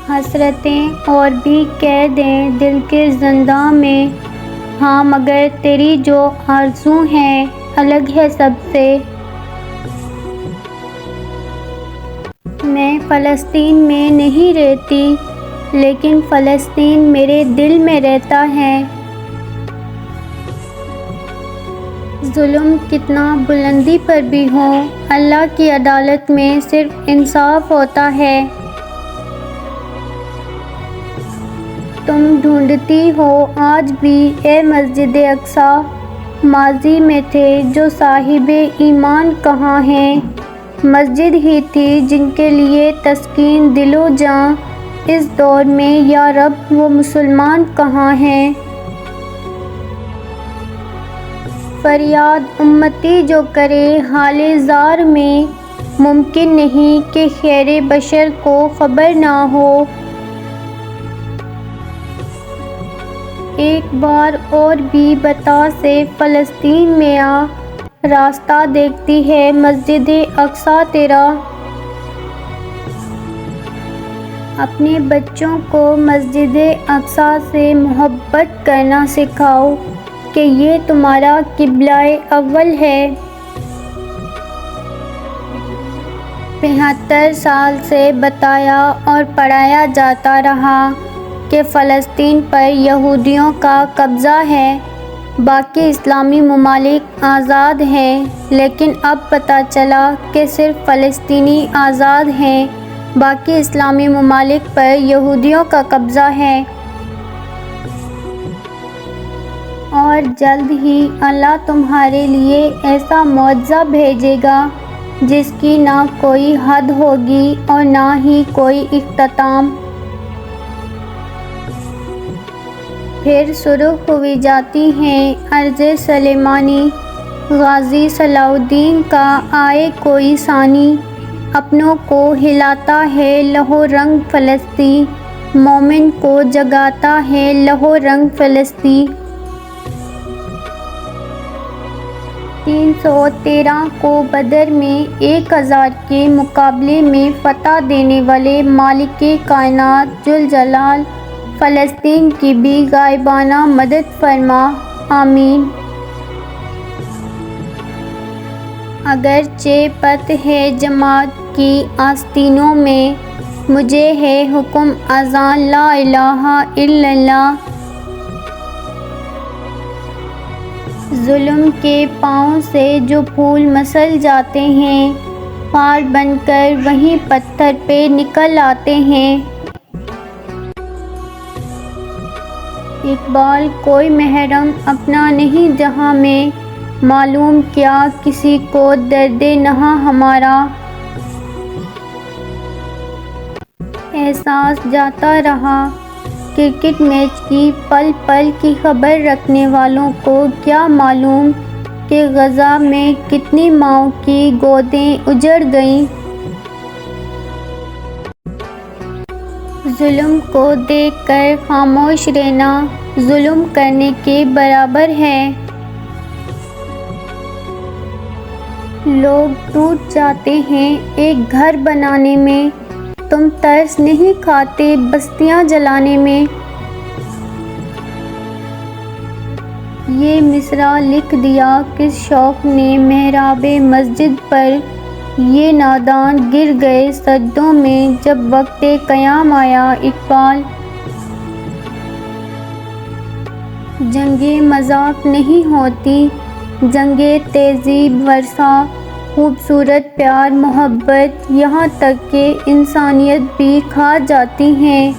حسرتیں اور بھی قید ہیں دل کے زنداں میں، ہاں مگر تیری جو آرزو ہے الگ ہے سب سے۔ میں فلسطین میں نہیں رہتی لیکن فلسطین میرے دل میں رہتا ہے۔ ظلم کتنا بلندی پر بھی ہو، اللہ کی عدالت میں صرف انصاف ہوتا ہے۔ تم ڈھونڈتی ہو آج بھی اے مسجد اقصیٰ، ماضی میں تھے جو صاحب ایمان کہاں ہیں؟ مسجد ہی تھی جن کے لیے تسکین دل و جاں اس دور میں، یا رب وہ مسلمان کہاں ہیں؟ فریاد امتی جو کرے حال زار میں، ممکن نہیں کہ خیر بشر کو خبر نہ ہو۔ ایک بار اور بھی بتا سے فلسطین میں آ، راستہ دیکھتی ہے مسجد اقصیٰ تیرا۔ اپنے بچوں کو مسجد اقصیٰ سے محبت کرنا سکھاؤ کہ یہ تمہارا قبلہ اول ہے۔ 75 سال سے بتایا اور پڑھایا جاتا رہا کہ فلسطین پر یہودیوں کا قبضہ ہے، باقی اسلامی ممالک آزاد ہیں، لیکن اب پتہ چلا کہ صرف فلسطینی آزاد ہیں، باقی اسلامی ممالک پر یہودیوں کا قبضہ ہے۔ اور جلد ہی اللہ تمہارے لیے ایسا معجزہ بھیجے گا جس کی نہ کوئی حد ہوگی اور نہ ہی کوئی اختتام۔ پھر شروع ہوئی جاتی ہیں عرض سلیمانی، غازی صلاح الدین کا آئے کوئی ثانی، اپنوں کو ہلاتا ہے لہو رنگ فلسطی، مومن کو جگاتا ہے لہو رنگ فلسطی۔ 313 کو بدر میں 1000 کے مقابلے میں فتح دینے والے مالک کائنات ذوالجلال فلسطین کی بھی غائبانہ مدد فرما، آمین۔ اگرچہ پت ہے جماعت کی آستینوں میں، مجھے ہے حکم اذان لا الہ الا اللہ۔ ظلم کے پاؤں سے جو پھول مسل جاتے ہیں، خار بن کر وہیں پتھر پہ نکل آتے ہیں۔ اقبال کوئی محرم اپنا نہیں جہاں میں، معلوم کیا کسی کو درد نہاں ہمارا۔ احساس جاتا رہا کرکٹ میچ کی پل پل کی خبر رکھنے والوں کو کیا معلوم کہ غزہ میں کتنی ماؤں کی گودیں اجڑ گئیں۔ ظلم کو دیکھ کر خاموش رہنا ظلم کرنے کے برابر ہے۔ لوگ ٹوٹ جاتے ہیں ایک گھر بنانے میں، تم ترس نہیں کھاتے بستیاں جلانے میں۔ یہ مصرع لکھ دیا کس شوق نے محراب مسجد پر، یہ نادان گر گئے سجدوں میں جب وقت قیام آیا۔ اقبال۔ جنگیں مذاق نہیں ہوتی، جنگیں تہذیب ورثہ، خوبصورت پیار محبت، یہاں تک کہ انسانیت بھی کھا جاتی ہیں۔